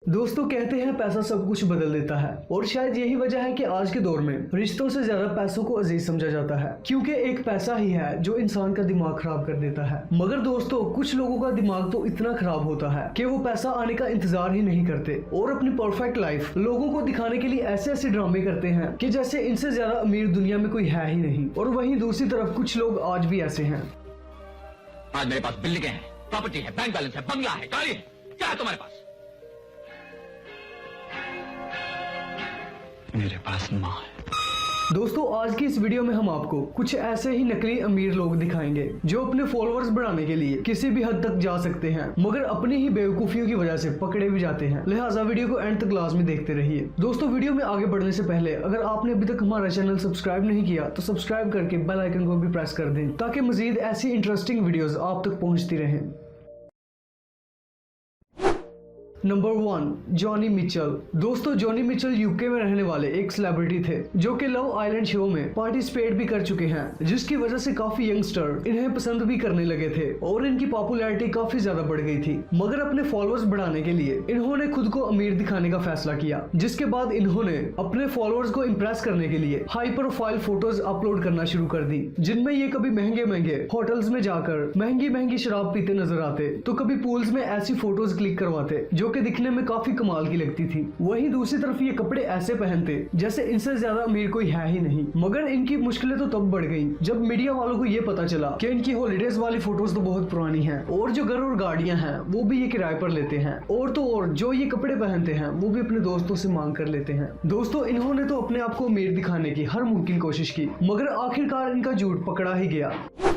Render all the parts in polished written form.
दोस्तों कहते हैं पैसा सब कुछ बदल देता है और शायद यही वजह है कि आज के दौर में रिश्तों से ज्यादा पैसों को अजीज समझा जाता है, क्योंकि एक पैसा ही है जो इंसान का दिमाग खराब कर देता है। मगर दोस्तों कुछ लोगों का दिमाग तो इतना खराब होता है कि वो पैसा आने का इंतजार ही नहीं करते और अपनी परफेक्ट लाइफ लोगों को दिखाने के लिए ऐसे ऐसे ड्रामे करते हैं कि जैसे इनसे ज्यादा अमीर दुनिया में कोई है ही नहीं। और वहीं दूसरी तरफ कुछ लोग आज भी ऐसे हैं। आज मेरे पास बिल्डिंगें हैं, प्रॉपर्टी है, बैंक बैलेंस है, बंगला है, गाड़ी है, क्या है तुम्हारे पास? मेरे पास माँ है। दोस्तों आज की इस वीडियो में हम आपको कुछ ऐसे ही नकली अमीर लोग दिखाएंगे जो अपने फॉलोअर्स बढ़ाने के लिए किसी भी हद तक जा सकते हैं, मगर अपनी ही बेवकूफियों की वजह से पकड़े भी जाते हैं। लिहाजा वीडियो को एंड तक लाजमी देखते रहिए। दोस्तों वीडियो में आगे बढ़ने से पहले अगर आपने अभी तक हमारा चैनल सब्सक्राइब नहीं किया तो सब्सक्राइब करके बेल आइकन को भी प्रेस कर दें ताकि मजीद ऐसी इंटरेस्टिंग वीडियोस आप तक पहुंचती रहें। Number 1, Johnny Mitchell. दोस्तों जॉनी मिचेल यूके में रहने वाले एक सेलिब्रिटी थे जो कि लव आइलैंड शो में पार्टिसिपेट भी कर चुके हैं, जिसकी वजह से काफी यंगस्टर इन्हें पसंद भी करने लगे थे और इनकी पॉपुलैरिटी काफी ज्यादा बढ़ गई थी। मगर अपने फॉलोअर्स बढ़ाने के लिए इन्होंने खुद को अमीर दिखाने का फैसला किया, जिसके बाद इन्होंने अपने फॉलोअर्स को इम्प्रेस करने के लिए हाई प्रोफाइल फोटोज अपलोड करना शुरू कर दी, जिनमें ये कभी महंगे महंगे होटल्स में जाकर महंगी महंगी शराब पीते नजर आते तो कभी पूल्स में ऐसी फोटोज क्लिक करवाते जो कि दिखने में काफी कमाल की लगती थी। वहीं दूसरी तरफ ये कपड़े ऐसे पहनते जैसे इनसे ज्यादा अमीर कोई है ही नहीं। मगर इनकी मुश्किलें तो तब बढ़ गईं जब मीडिया वालों को ये पता चला कि इनकी हॉलीडेज वाली फोटोज तो बहुत पुरानी हैं और जो घर और गाड़ियां हैं वो भी ये किराए पर लेते हैं, और तो और जो ये कपड़े पहनते हैं वो भी अपने दोस्तों से मांग कर लेते हैं। दोस्तों इन्होंने तो अपने आप को अमीर दिखाने की हर मुमकिन कोशिश की, मगर आखिरकार इनका झूठ पकड़ा ही गया।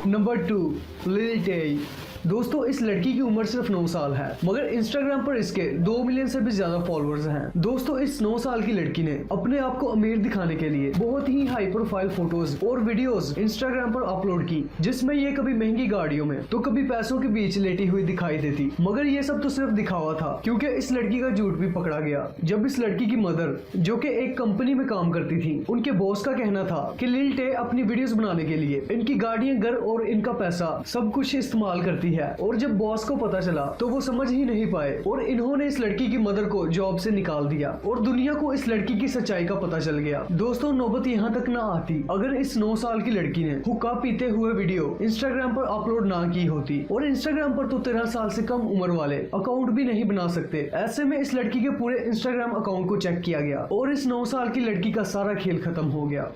नंबर 2, लिल टेई। दोस्तों इस लड़की की उम्र सिर्फ 9 साल है, मगर इंस्टाग्राम पर इसके 2 मिलियन से भी ज्यादा फॉलोअर्स हैं। दोस्तों इस 9 साल की लड़की ने अपने आप को अमीर दिखाने के लिए बहुत ही हाई प्रोफाइल फोटोज और वीडियोस इंस्टाग्राम पर अपलोड की, जिसमें ये कभी महंगी गाड़ियों में तो कभी पैसों के बीच लेटी हुई दिखाई देती। मगर ये सब तो सिर्फ दिखावा था, क्योंकि इस लड़की का झूठ भी पकड़ा गया जब इस लड़की की मदर, जो कि एक कंपनी में काम करती थी, उनके बॉस का कहना था कि लिल टे अपनी वीडियोस बनाने के लिए इनकी गाड़ियां, घर और इनका पैसा सब कुछ इस्तेमाल करती है। और जब बॉस को पता चला तो वो समझ ही नहीं पाए और इन्होंने इस लड़की की मदर को जॉब से निकाल दिया और दुनिया को इस लड़की की सच्चाई का पता चल गया। दोस्तों नौबत यहाँ तक ना आती अगर इस 9 साल की लड़की ने हुक्का पीते हुए वीडियो इंस्टाग्राम पर अपलोड ना की होती, और इंस्टाग्राम पर तो 13 साल से कम उम्र वाले अकाउंट भी नहीं बना सकते। ऐसे में इस लड़की के पूरे इंस्टाग्राम अकाउंट को चेक किया गया और इस 9 साल की लड़की का सारा खेल खत्म हो गया।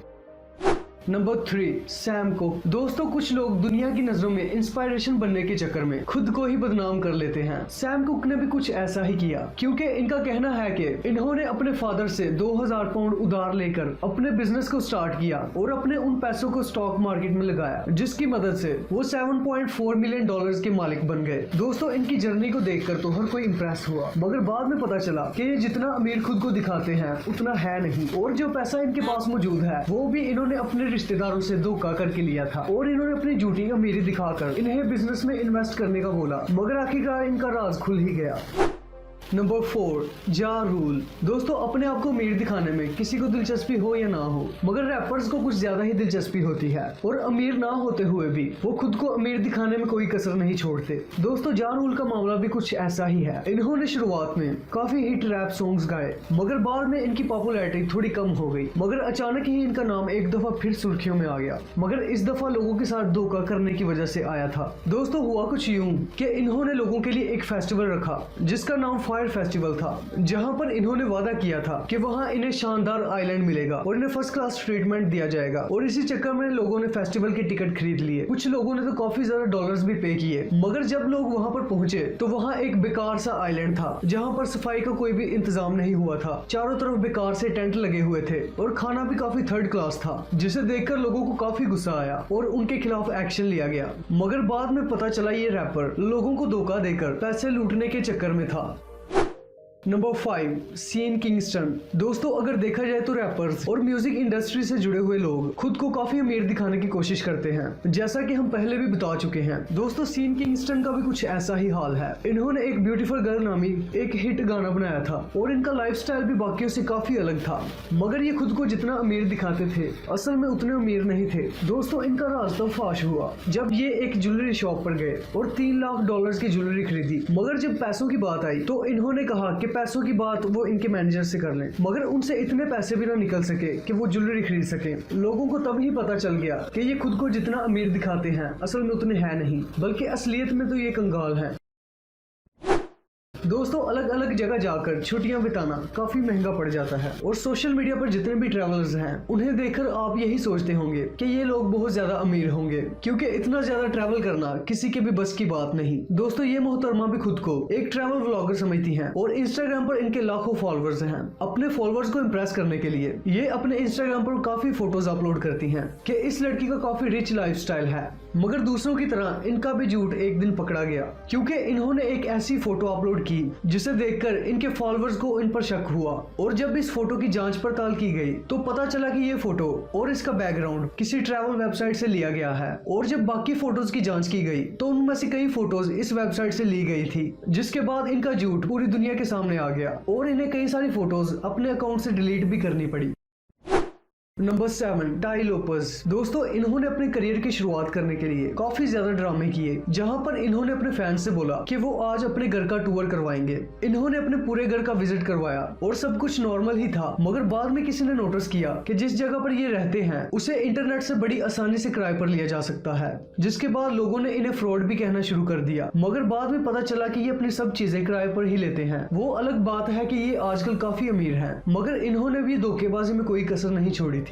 Number 3, Sam cook. दोस्तों कुछ लोग दुनिया की नजरों में इंस्पायरेशन बनने के चक्कर में खुद को ही बदनाम कर लेते हैं। सैम कुक ने भी कुछ ऐसा ही किया, क्योंकि इनका कहना है कि इन्होंने अपने फादर से 2000 पाउंड उधार लेकर अपने बिजनेस को स्टार्ट किया और अपने उन पैसों को स्टॉक मार्केट में लगाया, जिसकी मदद से वो 7.4 मिलियन डॉलर्स के मालिक बन गए। दोस्तों इनकी जर्नी को देखकर तो हर कोई इम्प्रेस हुआ, मगर बाद में पता चला कि ये जितना अमीर खुद को दिखाते हैं उतना है नहीं, और जो पैसा इनके पास मौजूद है वो भी इन्होंने अपने रिश्तेदारों से धोखा करके लिया था, और इन्होंने अपनी झूठी अमीरी दिखाकर इन्हें बिजनेस में इन्वेस्ट करने का बोला, मगर आखिरकार इनका राज खुल ही गया। नंबर 4, जा रूल। दोस्तों अपने आप को अमीर दिखाने में किसी को दिलचस्पी हो या ना हो, मगर रैपर्स को कुछ ज्यादा ही दिलचस्पी होती है, और अमीर ना होते हुए भी वो खुद को अमीर दिखाने में कोई कसर नहीं छोड़ते। दोस्तों जा रूल का मामला भी कुछ ऐसा ही है। इन्होंने शुरुआत में काफी हिट रैप सॉन्ग्स गाए, मगर बाद में इनकी पॉपुलैरिटी थोड़ी कम हो गई, मगर अचानक ही इनका नाम एक दफा फिर सुर्खियों में आ गया, मगर इस दफा लोगों के साथ धोखा करने की वजह से आया था। दोस्तों हुआ कुछ यूं कि इन्होंने लोगों के लिए एक फेस्टिवल रखा जिसका नाम फायर फेस्टिवल था, जहां पर इन्होंने वादा किया था कि वहां इन्हें शानदार आइलैंड मिलेगा और इन्हें फर्स्ट क्लास ट्रीटमेंट दिया जाएगा, और इसी चक्कर में लोगों ने फेस्टिवल के टिकट खरीद लिए। कुछ लोगों ने तो काफी ज्यादा डॉलर्स भी पे किए, मगर जब लोग वहां पर पहुंचे तो वहां एक बेकार सा आइलैंड था जहां पर सफाई का कोई भी इंतजाम नहीं हुआ था। चारों तरफ बेकार से टेंट लगे हुए थे और खाना भी काफी थर्ड क्लास था, जिसे देखकर लोगों को काफी गुस्सा आया और उनके खिलाफ एक्शन लिया गया। मगर बाद में पता चला ये रैपर लोगों को धोखा देकर पैसे लूटने के चक्कर में था। Number 5, Sean Kingston. दोस्तों अगर देखा जाए तो रैपर्स और म्यूजिक इंडस्ट्री से जुड़े हुए लोग खुद को काफी अमीर दिखाने की कोशिश करते हैं, जैसा कि हम पहले भी बता चुके हैं। दोस्तों सीन किंगस्टन का भी कुछ ऐसा ही हाल है। इन्होंने एक ब्यूटीफुल गर्ल नामी एक हिट गाना बनाया था और इनका लाइफस्टाइल भी बाकियों से काफी अलग था, मगर ये खुद को जितना अमीर दिखाते थे असल में उतने अमीर नहीं थे। दोस्तों इनका राज तब फाश हुआ जब ये एक ज्वेलरी शॉप पर गए और $3 लाख की ज्वेलरी खरीदी, मगर जब पैसों की बात आई तो इन्होंने कहा कि पैसों की बात वो इनके मैनेजर से कर लें, मगर उनसे इतने पैसे भी ना निकल सके कि वो ज्वेलरी खरीद सके। लोगों को तभी पता चल गया कि ये खुद को जितना अमीर दिखाते हैं असल में उतने हैं नहीं, बल्कि असलियत में तो ये कंगाल हैं। दोस्तों, अलग अलग जगह जाकर छुट्टियां बिताना काफी महंगा पड़ जाता है और सोशल मीडिया पर जितने भी ट्रैवलर्स हैं उन्हें देखकर आप यही सोचते होंगे कि ये लोग बहुत ज्यादा अमीर होंगे, क्योंकि इतना ज्यादा ट्रैवल करना किसी के भी बस की बात नहीं। दोस्तों, ये मोहतरमा भी खुद को एक ट्रैवल व्लॉगर समझती हैं और इंस्टाग्राम पर इनके लाखों फॉलोअर्स हैं। अपने फॉलोअर्स को इम्प्रेस करने के लिए ये अपने इंस्टाग्राम पर काफी फोटोज अपलोड करती हैं कि इस लड़की का काफी रिच लाइफस्टाइल है, मगर दूसरों की तरह इनका भी झूठ एक दिन पकड़ा गया, क्योंकि इन्होंने एक ऐसी फोटो अपलोड की जिसे देखकर इनके फॉलोअर्स को इन पर शक हुआ। और जब इस फोटो की जांच पड़ताल की गई तो पता चला कि ये फोटो और इसका बैकग्राउंड किसी ट्रैवल वेबसाइट से लिया गया है। और जब बाकी फोटोज की जांच की गई तो उनमें से कई फोटोज इस वेबसाइट से ली गई थी, जिसके बाद इनका झूठ पूरी दुनिया के सामने आ गया और इन्हें कई सारी फोटोज अपने अकाउंट से डिलीट भी करनी पड़ी। Number 7, tie Lopez. दोस्तों, इन्होंने अपने करियर की शुरुआत करने के लिए काफी ज्यादा ड्रामे किए, जहां पर इन्होंने अपने फैंस से बोला कि वो आज अपने घर का टूर करवाएंगे। इन्होंने अपने पूरे घर का विजिट करवाया और सब कुछ नॉर्मल ही था, मगर बाद में किसी ने नोटिस किया कि जिस जगह पर ये रहते हैं उसे इंटरनेट से बड़ी आसानी से किराए पर लिया जा सकता है, जिसके बाद लोगों ने इन्हें फ्रॉड भी कहना शुरू कर दिया। मगर बाद में पता चला कि ये अपनी सब चीजें किराए पर ही लेते हैं। वो अलग बात है कि ये आजकल काफी अमीर हैं, मगर इन्होंने भी धोखेबाजी में कोई कसर नहीं छोड़ी थी।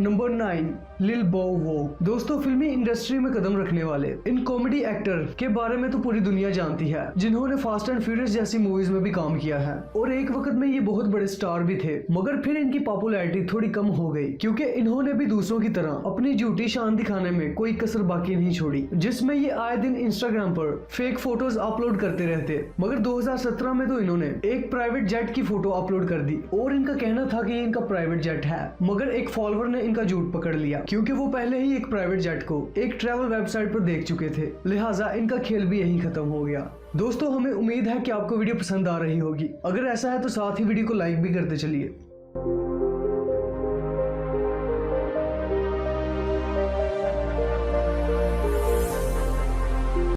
नंबर 9, लिल बो वो। दोस्तों, फिल्मी इंडस्ट्री में कदम रखने वाले इन कॉमेडी एक्टर के बारे में तो पूरी दुनिया जानती है, जिन्होंने फास्ट एंड फ्यूरियस जैसी मूवीज में भी काम किया है और एक वक्त में ये बहुत बड़े स्टार भी थे। मगर फिर इनकी पॉपुलैरिटी थोड़ी कम हो गई, क्योंकि इन्होंने भी दूसरों की तरह अपनी झूठी शान दिखाने में कोई कसर बाकी नहीं छोड़ी, जिसमें ये आए दिन इंस्टाग्राम पर फेक फोटोज अपलोड करते रहते। मगर 2017 में तो इन्होंने एक प्राइवेट जेट की फोटो अपलोड कर दी और इनका कहना था कि ये इनका प्राइवेट जेट है, मगर एक फॉलोअर ने इनका झूठ पकड़ लिया, क्योंकि वो पहले ही एक प्राइवेट जेट को एक ट्रैवल वेबसाइट पर देख चुके थे। लिहाजा इनका खेल भी यहीं खत्म हो गया। दोस्तों, हमें उम्मीद है कि आपको वीडियो पसंद आ रही होगी। अगर ऐसा है तो साथ ही वीडियो को लाइक भी करते चलिए।